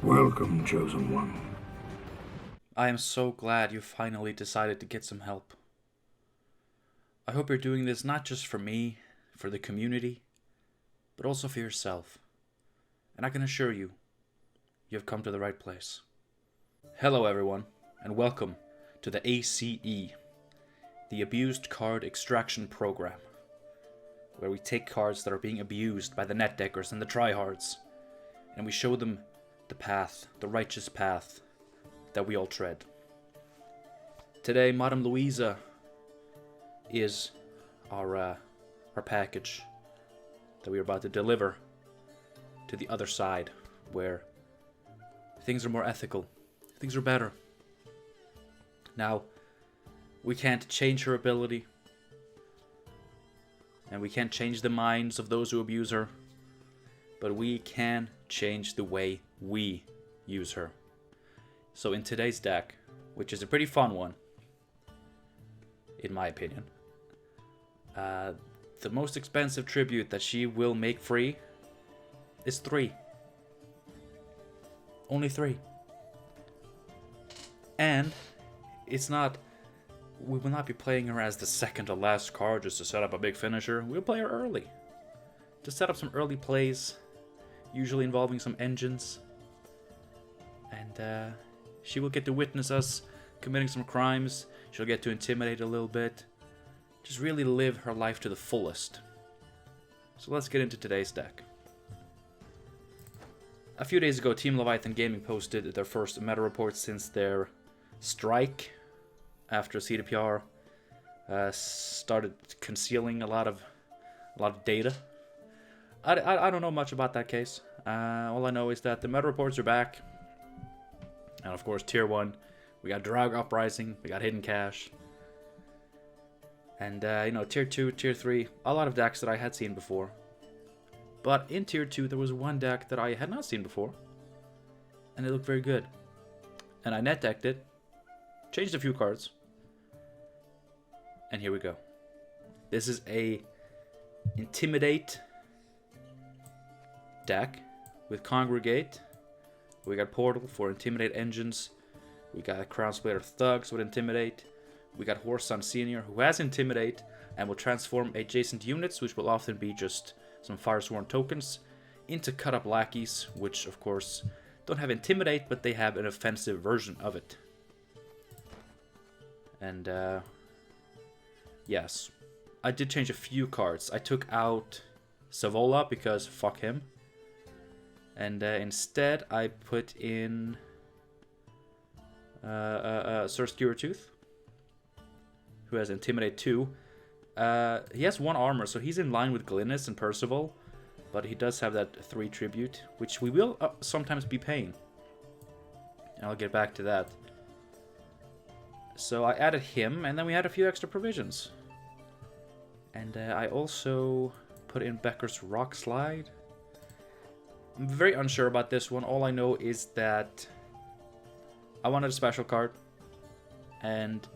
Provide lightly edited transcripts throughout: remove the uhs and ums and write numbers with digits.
Welcome, Chosen One. I am so glad you finally decided to get some help. I hope you're doing this not just for me, for the community, but also for yourself. And I can assure you, you have come to the right place. Hello everyone, and welcome to the ACE, the Abused Card Extraction Program, where we take cards that are being abused by the net deckers and the tryhards, and we show them the path, the righteous path that we all tread. Today, Madame Louisa is our package that we are about to deliver to the other side, where things are more ethical, things are better. Now, we can't change her ability, and we can't change the minds of those who abuse her, but we can change the way we use her. So in today's deck, which is a pretty fun one, in my opinion, the most expensive tribute that she will make free is 3. Only 3. And it's not, we will not be playing her as the second to last card just to set up a big finisher. We'll play her early, to set up some early plays, usually involving some engines. And she will get to witness us committing some crimes. She'll get to intimidate a little bit. Just really live her life to the fullest. So let's get into today's deck. A few days ago, Team Leviathan Gaming posted their first meta report since their strike after CDPR started concealing a lot of data. I don't know much about that case. All I know is that the meta reports are back. And of course, Tier 1, we got Drag Uprising, we got Hidden Cache. And, Tier 2, Tier 3, a lot of decks that I had seen before. But in Tier 2, there was one deck that I had not seen before. And it looked very good. And I net decked it, changed a few cards. And here we go. This is a Intimidate deck with Congregate. We got Portal for Intimidate engines. We got Crown Splitter Thugs with Intimidate. We got Horson Senior, who has Intimidate and will transform adjacent units, which will often be just some Firesworn tokens, into Cut Up Lackeys, which of course don't have Intimidate, but they have an offensive version of it. And yes, I did change a few cards. I took out Savola because fuck him. And instead, I put in Sir Skewertooth, who has Intimidate 2. He has 1 armor, so he's in line with Glynis and Percival, but he does have that 3 tribute, which we will sometimes be paying. And I'll get back to that. So I added him, and then we had a few extra provisions. And I also put in Becker's Rock Slide. I'm very unsure about this one. All I know is that I wanted a special card, and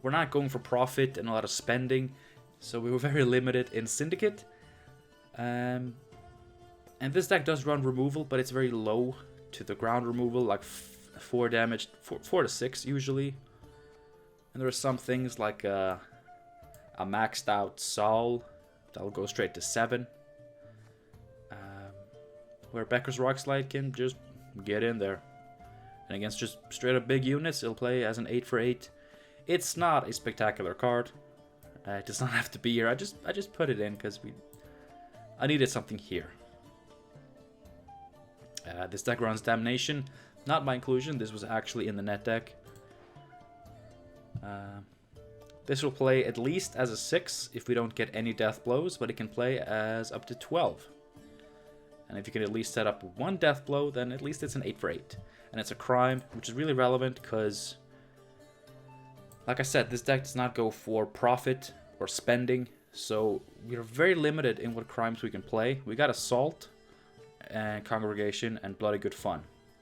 we're not going for profit and a lot of spending, so we were very limited in Syndicate. And this deck does run removal, but it's very low to the ground removal, like 4 damage, 4 to 6 usually. And there are some things like a maxed out Saul that'll go straight to 7. Where Becker's Rock Slide can just get in there. And against just straight up big units, it'll play as an 8 for 8. It's not a spectacular card. It does not have to be here. I just put it in because I needed something here. This deck runs Damnation. Not my inclusion. This was actually in the net deck. This will play at least as a 6 if we don't get any death blows, but it can play as up to 12. And if you can at least set up 1 death blow, then at least it's an 8 for 8. And it's a crime, which is really relevant because, like I said, this deck does not go for profit or spending. So we are very limited in what crimes we can play. We got Assault, and Congregation, and Bloody Good Fun.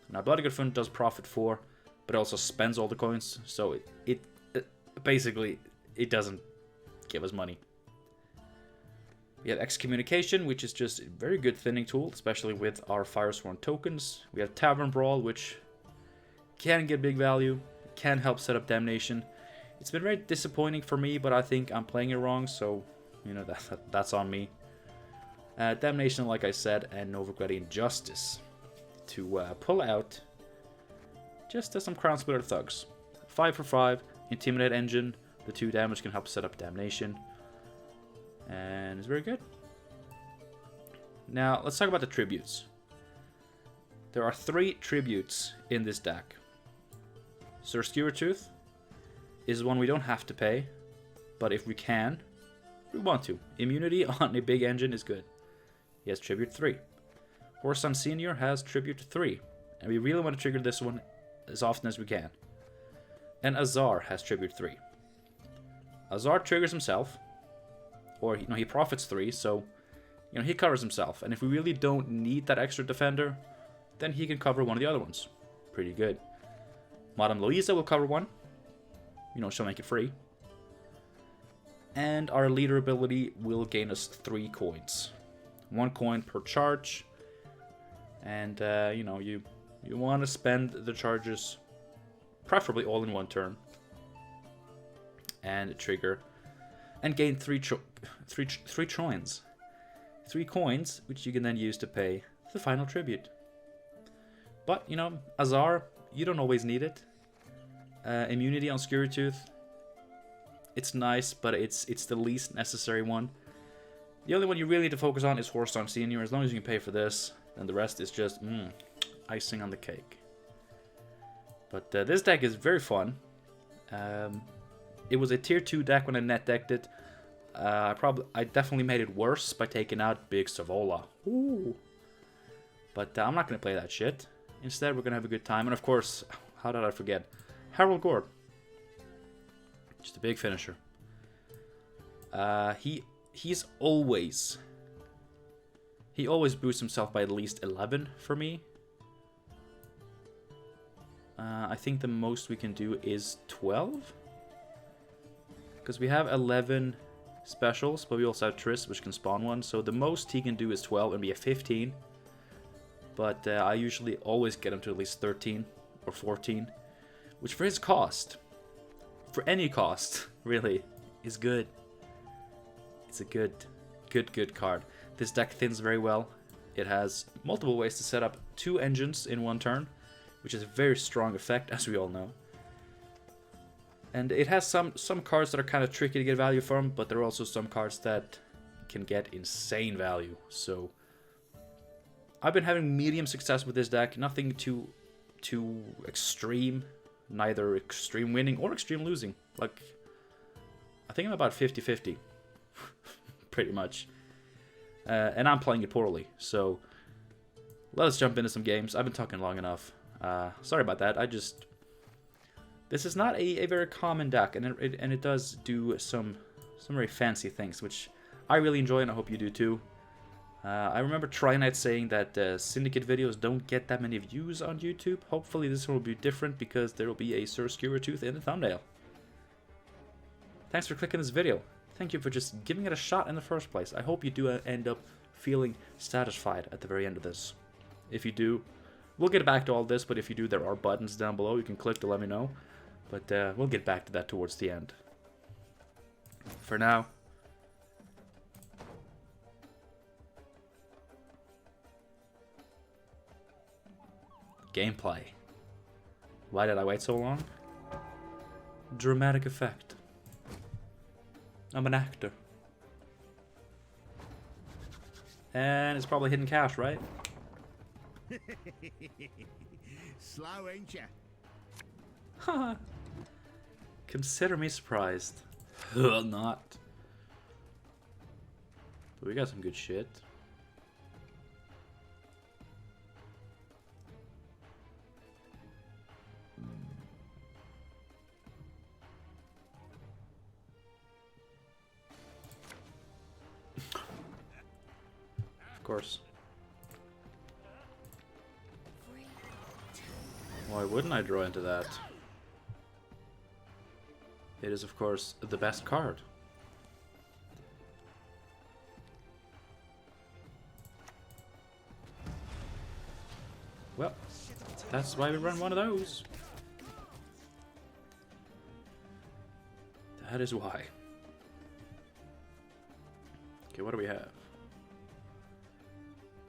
Now, Bloody Good Fun does profit 4, but it also spends all the coins. So it basically, it doesn't give us money. We have Excommunication, which is just a very good thinning tool, especially with our Firesworn tokens. We have Tavern Brawl, which can get big value, can help set up Damnation. It's been very disappointing for me, but I think I'm playing it wrong, so, you know, that's on me. Damnation, like I said, and Novigradian Justice to pull out just some Crown Splitter Thugs. 5 for 5, Intimidate Engine, the 2 damage can help set up Damnation, and it's very good. Now, let's talk about the tributes. There are 3 tributes in this deck. Sir Skewertooth is one we don't have to pay, but if we can, we want to. Immunity on a big engine is good. He has Tribute 3. Horson Senior has Tribute 3, and we really want to trigger this one as often as we can. And Azar has Tribute 3. Azar triggers himself, or he profits 3, so he covers himself. And if we really don't need that extra defender, then he can cover one of the other ones. Pretty good. Madame Louisa will cover one. She'll make it free. And our leader ability will gain us 3 coins. 1 coin per charge. And, you want to spend the charges preferably all in one turn. And trigger. And gain 3 troins. 3 coins, which you can then use to pay the final tribute. But, Azar, you don't always need it. Immunity on Skewertooth, it's nice, but it's the least necessary one. The only one you really need to focus on is Horson Senior. As long as you can pay for this, then the rest is just icing on the cake. But this deck is very fun. It was a tier 2 deck when I net decked it. I definitely made it worse by taking out Big Savola. Ooh. But I'm not going to play that shit. Instead, we're going to have a good time. And of course, how did I forget? Harold Gord. Just a big finisher. He always boosts himself by at least 11 for me. I think the most we can do is 12. Because we have 11 specials, but we also have Triss, which can spawn one. So the most he can do is 12 and be a 15. But I usually always get him to at least 13 or 14. Which for his cost, for any cost, really, is good. It's a good card. This deck thins very well. It has multiple ways to set up 2 engines in one turn, which is a very strong effect, as we all know. And it has some cards that are kind of tricky to get value from, but there are also some cards that can get insane value. So I've been having medium success with this deck. Nothing too extreme. Neither extreme winning or extreme losing. Like, I think I'm about 50-50. Pretty much. And I'm playing it poorly. So let us jump into some games. I've been talking long enough. Sorry about that. This is not a very common deck, and it does do some very fancy things, which I really enjoy, and I hope you do too. I remember Trinite saying that Syndicate videos don't get that many views on YouTube. Hopefully this one will be different, because there will be a Sir Skewertooth in the thumbnail. Thanks for clicking this video. Thank you for just giving it a shot in the first place. I hope you do end up feeling satisfied at the very end of this. If you do, we'll get back to all this, but if you do, there are buttons down below you can click to let me know. But we'll get back to that towards the end. For now, gameplay. Why did I wait so long? Dramatic effect. I'm an actor. And it's probably hidden cash, right? Slow, ain't ya? Haha. Consider me surprised. Not. But we got some good shit. Of course. Why wouldn't I draw into that? It is, of course, the best card. Well, that's why we run one of those. That is why. Okay, what do we have?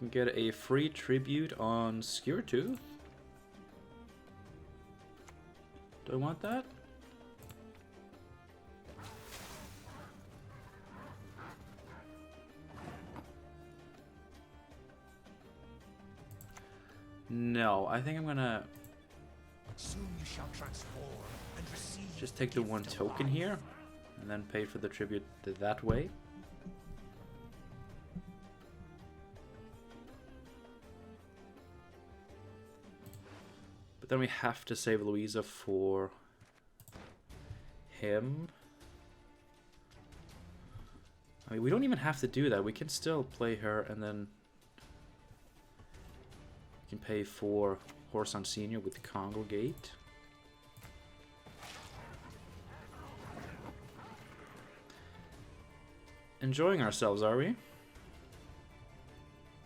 We can get a free tribute on Skewertooth. Do I want that? No, I think I'm gonna Soon you shall transform and receive just take the one token here and then pay for the tribute that way. But then we have to save Louisa for him. I mean, we don't even have to do that. We can still play her and then we can pay for Horson Senior with the Congregate. Enjoying ourselves, are we?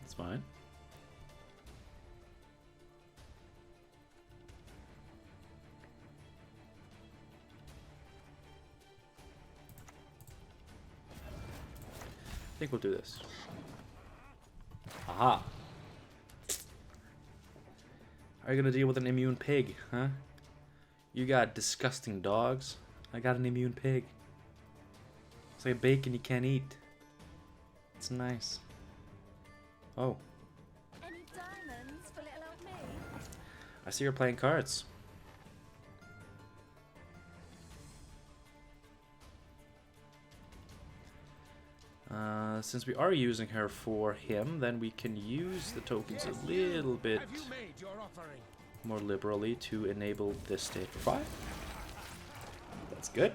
That's fine. I think we'll do this. Aha! Are you gonna deal with an immune pig, huh? You got disgusting dogs. I got an immune pig. It's like bacon you can't eat. It's nice. Oh. Any diamonds for little old me? I see you're playing cards. Since we are using her for him, then we can use the tokens a little bit Have you made your offering? more liberally to enable this state for 5. That's good.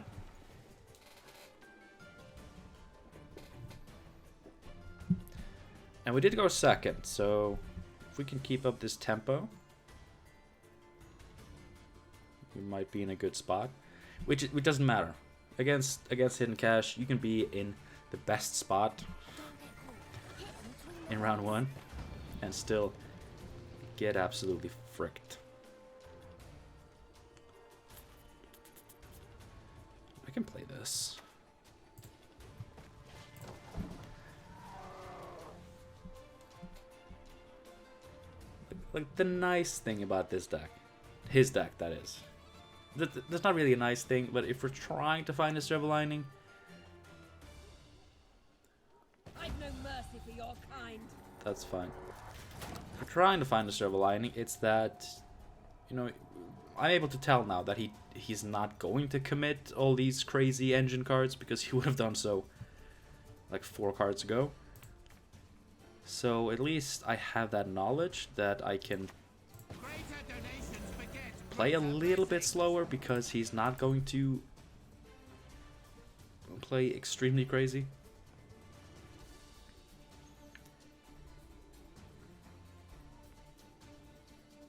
And we did go second, so if we can keep up this tempo, we might be in a good spot. Which doesn't matter. Against Hidden Cash, you can be in the best spot in round 1 and still get absolutely fricked. I can play this. Like, the nice thing about this deck, his deck that is, that's not really a nice thing, but if we're trying to find a silver lining, I've no mercy for your kind. that's fine. If we're trying to find a silver lining, it's that, you know, I'm able to tell now that he's not going to commit all these crazy engine cards, because he would have done so like 4 cards ago. So at least I have that knowledge that I can play a little bit slower, because he's not going to play extremely crazy.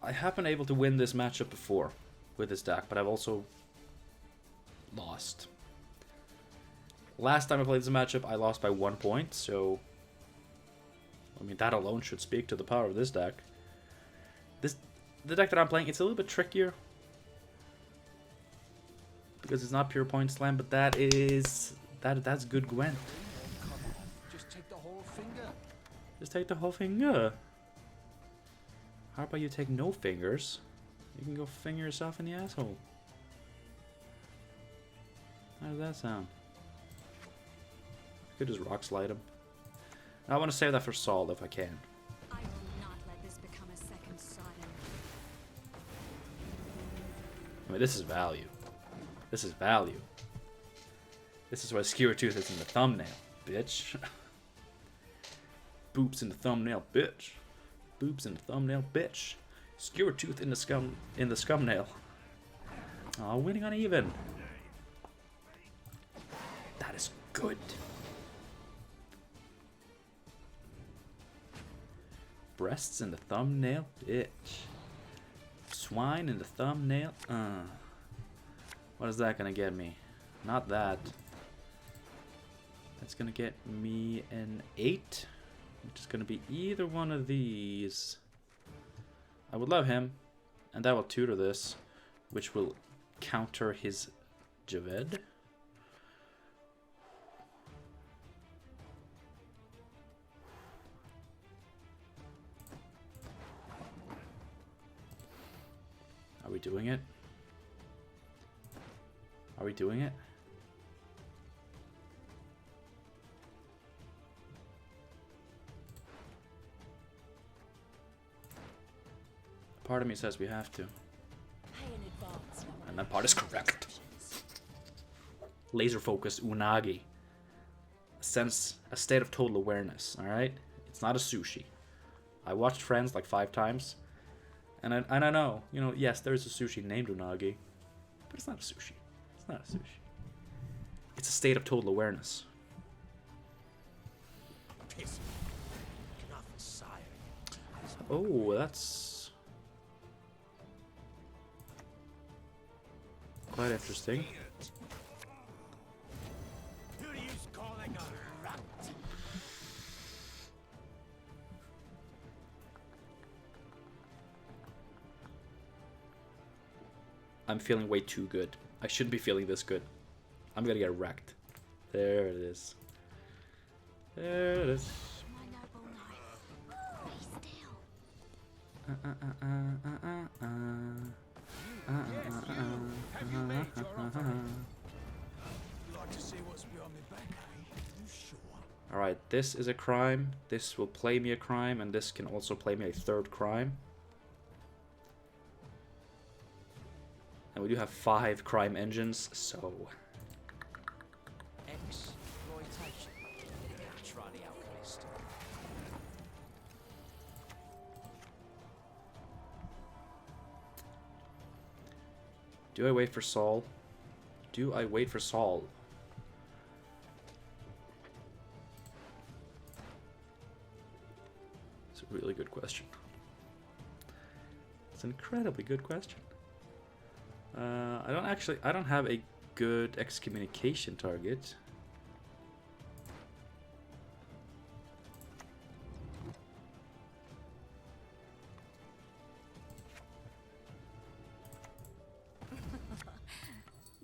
I have been able to win this matchup before with this deck, but I've also lost. Last time I played this matchup, I lost by 1 point, so I mean, that alone should speak to the power of this deck. The deck that I'm playing, it's a little bit trickier, because it's not pure point slam, but that's good Gwent. Just take the whole finger. Just take the whole finger. How about you take no fingers? You can go finger yourself in the asshole. How does that sound? I could just rock slide him. I want to save that for Saul if I can. I will not let this become a second Sodom. I mean, this is value. This is value. This is why Skewertooth is in the thumbnail, bitch. Boops in the thumbnail, bitch. Boobs in the thumbnail, bitch. Skewertooth in the scumnail. Oh, winning uneven. That is good. Breasts in the thumbnail, bitch. Swine in the thumbnail. What is that gonna get me? Not that. That's gonna get me an 8, which is gonna be either one of these. I would love him, and that will tutor this, which will counter his Javed. Are we doing it? Are we doing it? Part of me says we have to. And that part is correct. Laser focus unagi. A state of total awareness, alright? It's not a sushi. I watched Friends like 5 times. And I know, you know, yes, there is a sushi named unagi. But it's not a sushi. It's not a sushi. It's a state of total awareness. Piss. Enough sighing. Oh, that's quite interesting. Who are you calling a rat? I'm feeling way too good. I shouldn't be feeling this good. I'm gonna get wrecked. There it is. There it is. My noble knight, be still. Have you made your offer? Like to see what's beyond my back, eh? You sure? Alright, this is a crime. This will play me a crime, and this can also play me a third crime. And we do have 5 crime engines, so... Exploitation. Try the alchemist. Do I wait for Saul? Do I wait for Saul? It's a really good question. It's an incredibly good question. I don't have a good excommunication target.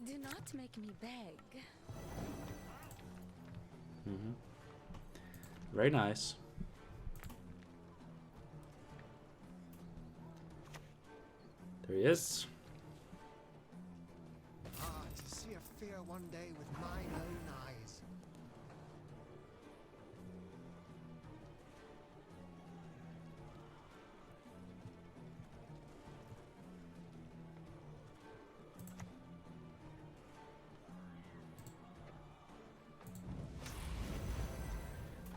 Do not make me beg. Very nice. There he is. Ah, to see a fear one day with mine own eyes.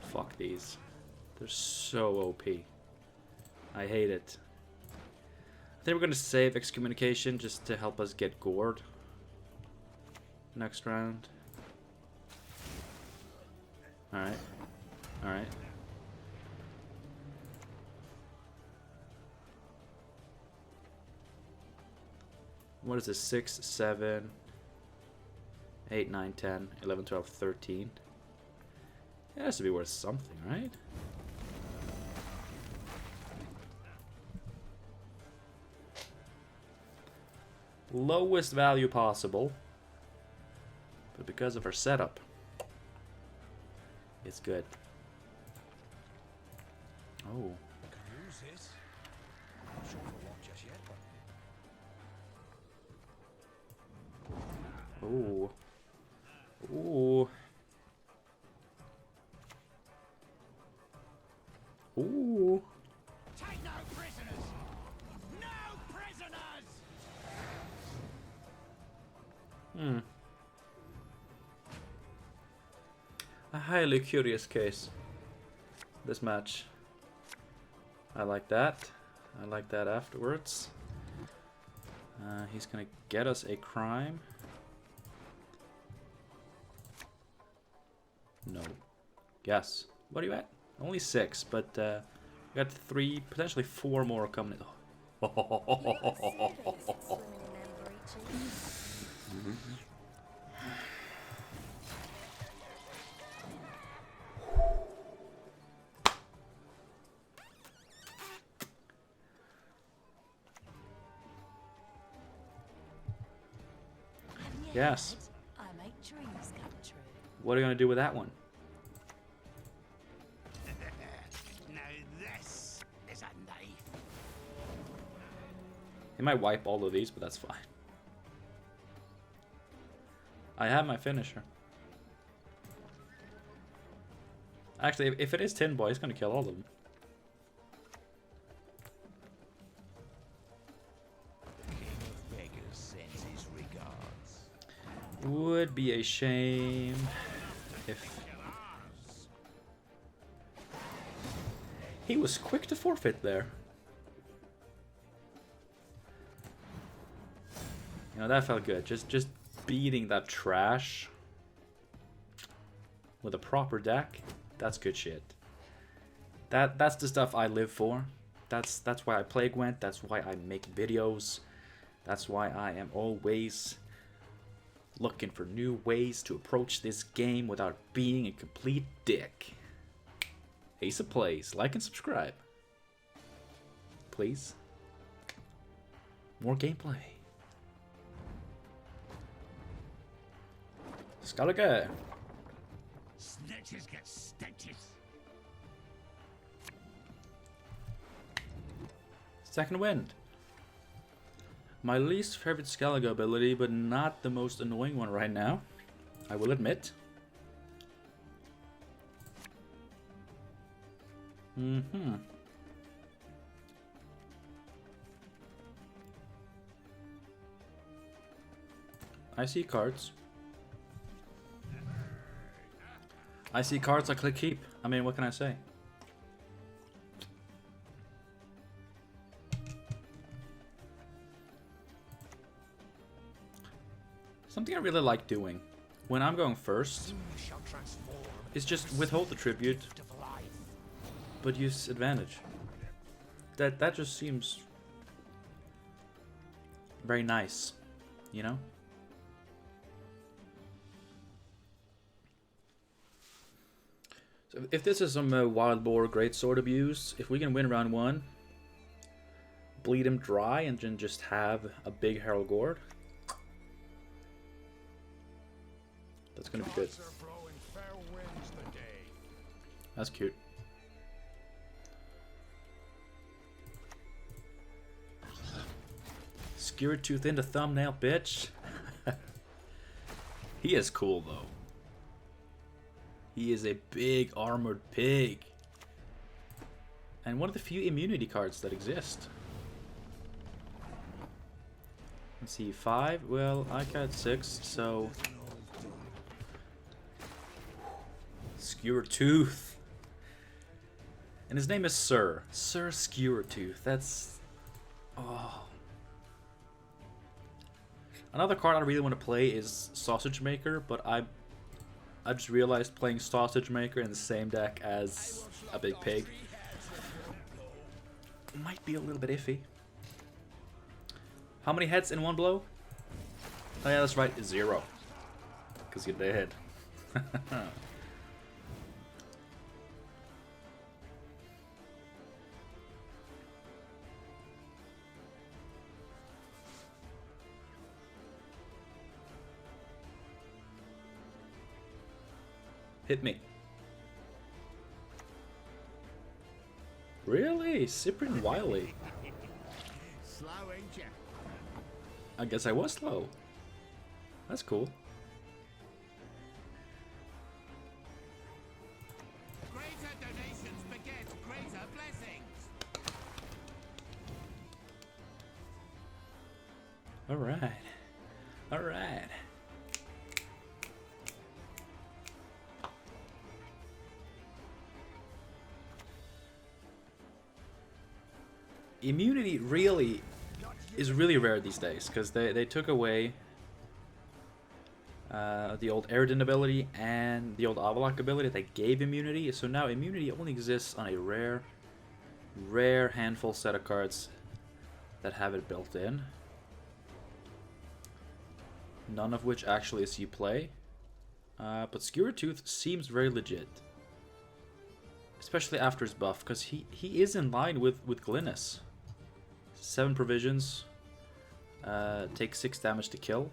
Fuck these. They're so OP. I hate it. I think we're gonna save excommunication just to help us get gored next round. Alright. Alright. What is this? 6, 7, 8, 9, 10, 11, 12, 13. It has to be worth something, right? Lowest value possible. But because of our setup, it's good. Oh. Can use this. Not sure if I want just yet, but Ooh. Ooh. Ooh. take no prisoners. No prisoners. A highly curious case. This match. I like that. I like that afterwards. He's gonna get us a crime. No. Yes. What are you at? Only 6, but we got 3, potentially 4 more coming. Yes. I make dreams come true. What are you gonna do with that one? Now this is a knife. He might wipe all of these, but that's fine. I have my finisher. Actually, if it is Tin Boy, he's gonna kill all of them. King of Beggars sends his regards. Would be a shame if he was quick to forfeit there. You know, that felt good. Just beating that trash with a proper deck. That's good shit. That's the stuff I live for. That's why I play Gwent. That's why I make videos. That's why I am always looking for new ways to approach this game without being a complete dick. Ace of Plays. Like and subscribe. Please. More gameplay. Skalaga. Snitches get stitches. Second Wind. My least favorite Scalaga ability, but not the most annoying one right now, I will admit. I see cards. I see cards, I click keep. I mean, what can I say? Something I really like doing when I'm going first You shall transform is just withhold the tribute, of life. but use advantage. That just seems very nice, you know? So if this is some Wild Boar Great Sword abuse, if we can win round 1, bleed him dry, and then just have a big Herald Gourd, that's gonna be good. Gods are blowing fair winds today. That's cute. Skewer tooth into thumbnail, bitch. He is cool though. He is a big armored pig. And one of the few immunity cards that exist. Let's see, 5. Well, I got 6, so Skewer Tooth. And his name is Sir. Sir Skewer Tooth. That's... oh. Another card I really want to play is Sausage Maker, but I just realized playing Sausage Maker in the same deck as a big pig might be a little bit iffy. How many heads in one blow? Oh yeah, that's right, 0. Because you're dead. Hit me. Really? Cyprian Wiley. Slow, ain't ya? I guess I was slow. That's cool. Greater donations beget greater blessings. Alright. Alright. Immunity really is really rare these days because they took away the old Eredin ability and the old Avalok ability that gave immunity, so now immunity only exists on a rare handful set of cards that have it built in, none of which actually see play. But Skewer Tooth seems very legit, especially after his buff, because he is in line with Glynis. 7 provisions, take 6 damage to kill.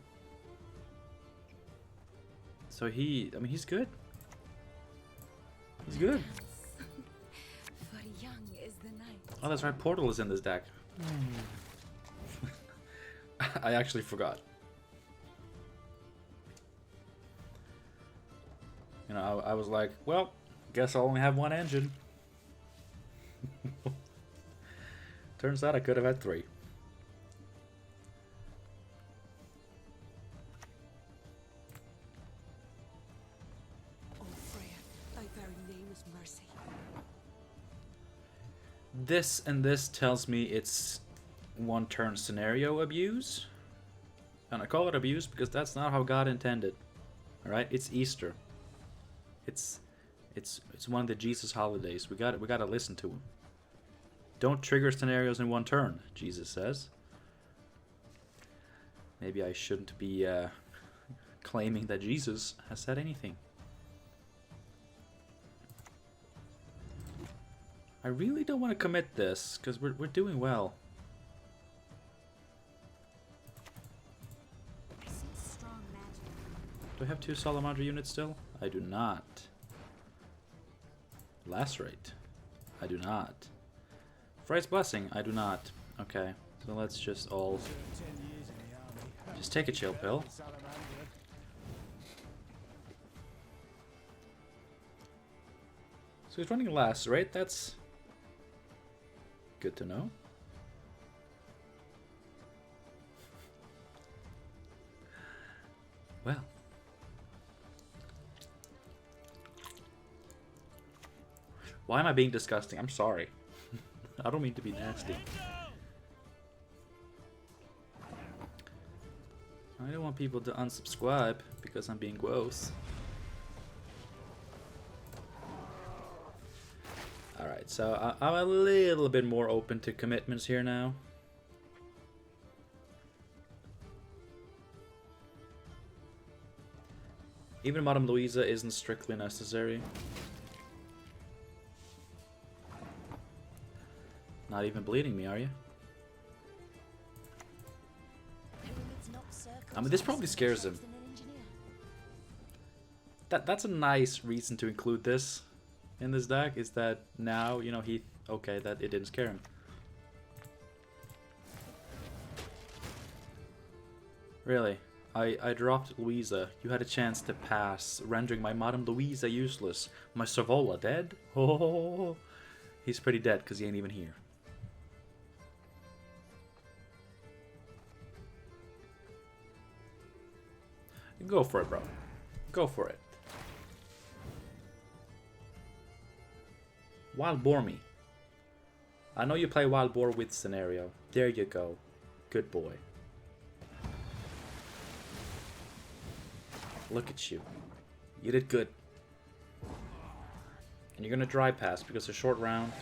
So he, I mean, he's good. He's good. For young is the night. Oh, that's right. Portal is in this deck. I actually forgot. You know, I was like, well, guess I'll only have one engine. Turns out I could have had 3. Oh, Freya, thy very name is mercy. This and this tells me it's one-turn scenario abuse. And I call it abuse because that's not how God intended. Alright? It's Easter. It's one of the Jesus holidays. We gotta listen to him. Don't trigger scenarios in one turn, Jesus says. Maybe I shouldn't be claiming that Jesus has said anything. I really don't want to commit this, because we're doing well. I see strong magic. Do I have 2 Salamander units still? I do not. Lacerate. I do not. Frey's Blessing. I do not. Okay, so let's just all... just take a chill pill. So he's running Lacerate. That's good to know. Well. Why am I being disgusting? I'm sorry. I don't mean to be nasty. I don't want people to unsubscribe because I'm being gross. Alright, so I'm a little bit more open to commitments here now. Even Madame Louisa isn't strictly necessary. Not even bleeding me, are you? I mean, this probably scares him. That's a nice reason to include this in this deck, is that now, you know, okay, that it didn't scare him. Really? I dropped Louisa. You had a chance to pass, rendering my Madame Louisa useless. My Savola dead? Oh, he's pretty dead because he ain't even here. Go for it, bro. Go for it. Wild Boar me. I know you play Wild Boar with scenario. There you go. Good boy. Look at you. You did good. And you're gonna dry pass because a short round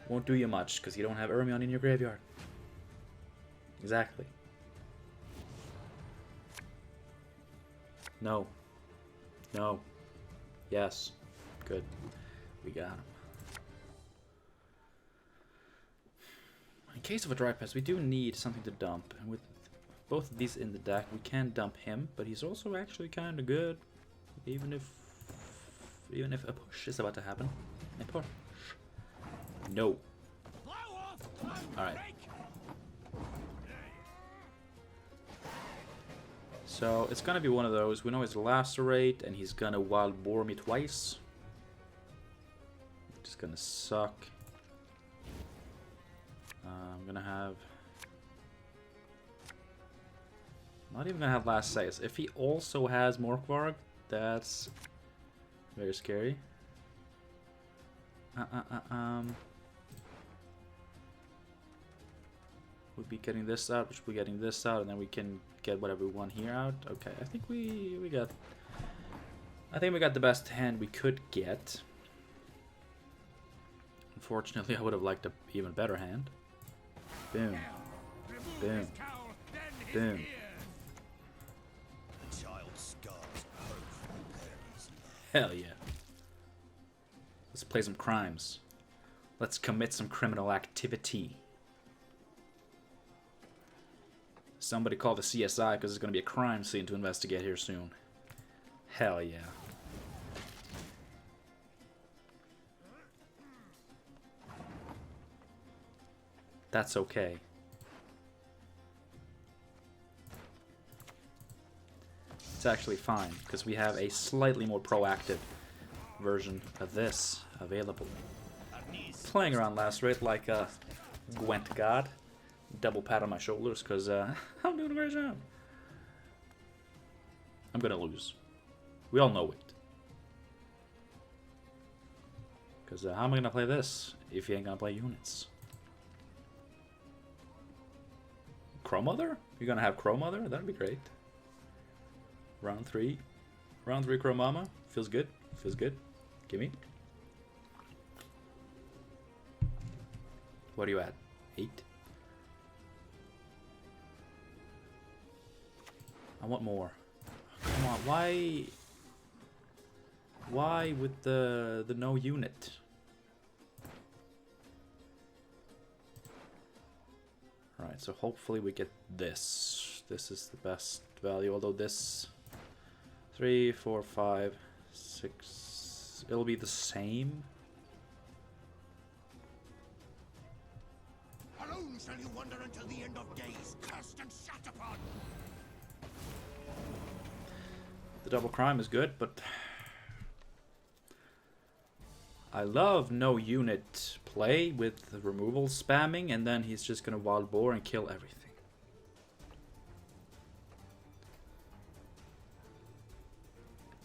won't do you much because you don't have Ermion in your graveyard. Exactly. No. No. Yes. Good. We got him. In case of a dry pass, we do need something to dump. And with both of these in the deck, we can dump him, but he's also actually kind of good. Even if a push is about to happen. A push. No. Alright. So it's gonna be one of those. We know he's Lacerate, and he's gonna Wild Boar me twice. It's gonna suck. I'm gonna have... not even gonna have Last Says. If he also has Morkvarg, that's very scary. We'll be getting this out, which we'll be getting this out, and then we can get whatever we want here out. Okay, I think we got... I think we got the best hand we could get. Unfortunately, I would have liked an even better hand. Boom. Boom. Boom. Hell yeah. Let's play some crimes. Let's commit some criminal activity. Somebody call the CSI because there's going to be a crime scene to investigate here soon. Hell yeah. That's okay. It's actually fine, because we have a slightly more proactive version of this available. Playing around last rate like a Gwent god. Double pat on my shoulders, because I'm doing a great job. I'm gonna lose. We all know it. Because how am I gonna play this if you ain't gonna play units? Crow Mother? You're gonna have Crow Mother? That'd be great. Round 3. Round 3 Crow Mama. Feels good. Feels good. Gimme. What are you at? 8? I want more. Come on, why with the no unit? Alright, so hopefully we get this. This is the best value, although this 3, 4, 5, 6, it'll be the same. Alone shall you wander until the end of days, cursed and shat upon. The double crime is good, but I love no unit play with the removal spamming, and then he's just gonna wild boar and kill everything.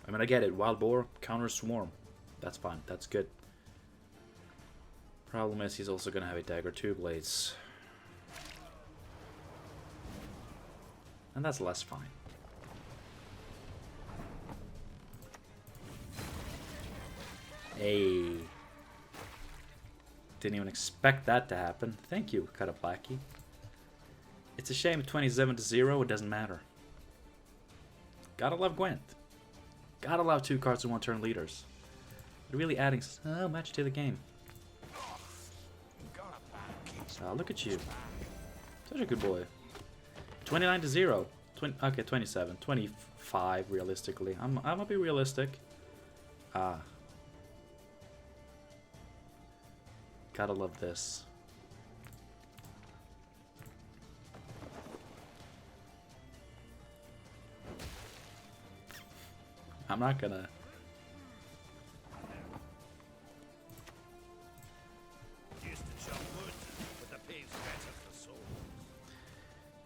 I mean, I get it. Wild boar counter swarm. That's fine. That's good. Problem is, he's also gonna have a dagger 2 blades, and that's less fine. Hey. Didn't even expect that to happen. Thank you, Kataplaki. It's a shame 27-0, it doesn't matter. Gotta love Gwent. Gotta love 2 cards in 1 turn leaders. They're really adding so much to the game. Look at you. Such a good boy. 29-0. Okay, 27. 25 realistically. I'm gonna be realistic. Gotta love this. I'm not gonna...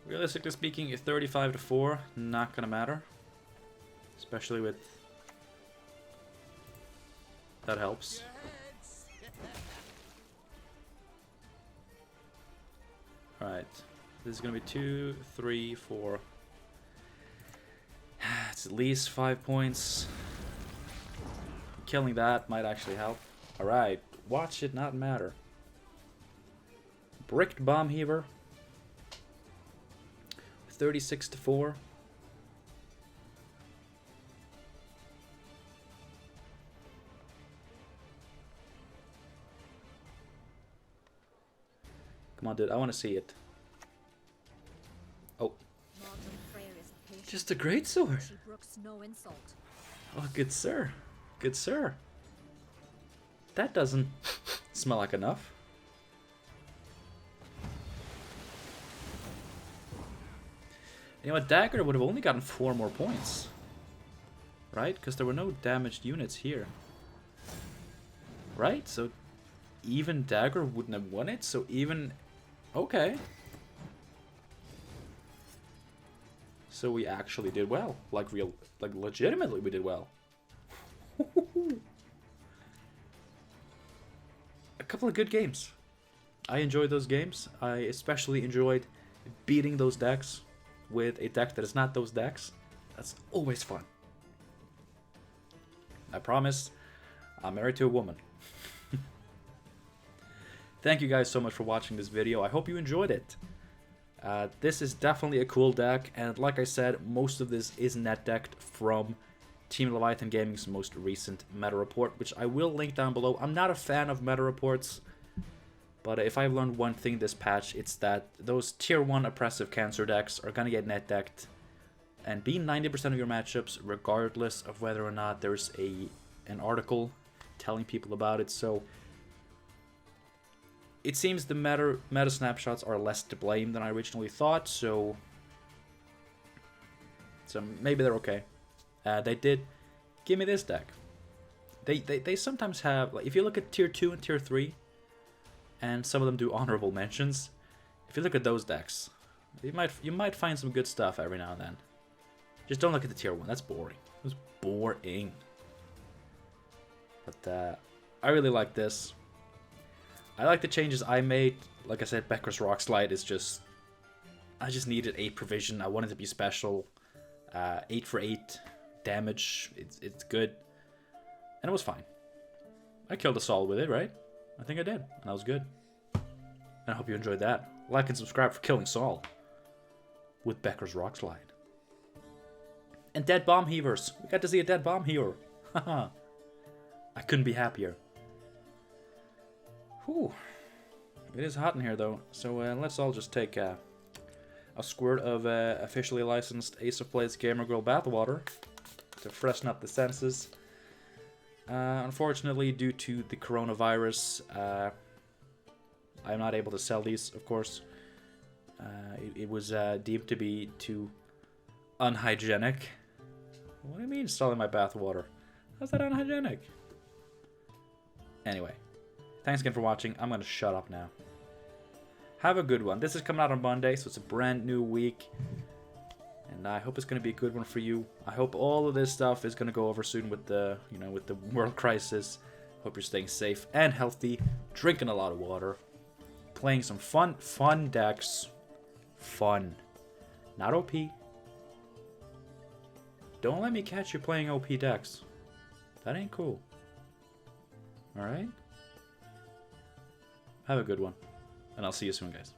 Realistically speaking, a 35-4, not gonna matter. Especially with... That helps. Alright, this is gonna be 2, 3, 4. It's at least 5 points. Killing that might actually help. Alright, watch it not matter. Bricked Bomb Heaver. 36-4. Come on, dude. I want to see it. Oh. Just a great sword. Oh, good sir. Good sir. That doesn't smell like enough. You know, a dagger would have only gotten 4 more points. Right? Because there were no damaged units here. Right? So even dagger wouldn't have won it. So even... Okay. So we actually did well. Like legitimately we did well. A couple of good games. I enjoyed those games. I especially enjoyed beating those decks with a deck that is not those decks. That's always fun. I promise, I'm married to a woman. Thank you guys so much for watching this video. I hope you enjoyed it. This is definitely a cool deck, and like I said, most of this is net decked from Team Leviathan Gaming's most recent meta report, which I will link down below. I'm not a fan of meta reports. But if I've learned one thing this patch, it's that those tier 1 oppressive cancer decks are gonna get net decked and be 90% of your matchups, regardless of whether or not there's an article telling people about it. So it seems the meta snapshots are less to blame than I originally thought, so maybe they're okay. They did give me this deck. They sometimes have, like, if you look at tier 2 and tier 3, and some of them do honorable mentions, if you look at those decks, you might find some good stuff every now and then. Just don't look at the tier 1, that's boring. It was boring. But I really like this. I like the changes I made. Like I said, Becker's Rock Slide is just... I just needed 8 provision. I wanted it to be special. 8 for 8 damage. It's good. And it was fine. I killed us all with it, right? I think I did. And that was good. And I hope you enjoyed that. Like and subscribe for killing Saul with Becker's Rock Slide. And dead bomb heavers. We got to see a dead bomb heaver. Haha. I couldn't be happier. Whew. It is hot in here, though. So let's all just take a squirt of officially licensed Ace of Blades Gamer Girl bathwater to freshen up the senses. Unfortunately, due to the coronavirus, I'm not able to sell these, of course. It was deemed to be too unhygienic. What do you mean selling my bathwater? How's that unhygienic? Anyway, thanks again for watching. I'm going to shut up now. Have a good one. This is coming out on Monday, so it's a brand new week. And I hope it's going to be a good one for you. I hope all of this stuff is going to go over soon with the, with the world crisis. Hope you're staying safe and healthy, drinking a lot of water, playing some fun decks. Fun. Not OP. Don't let me catch you playing OP decks. That ain't cool. Alright? Have a good one. And I'll see you soon, guys.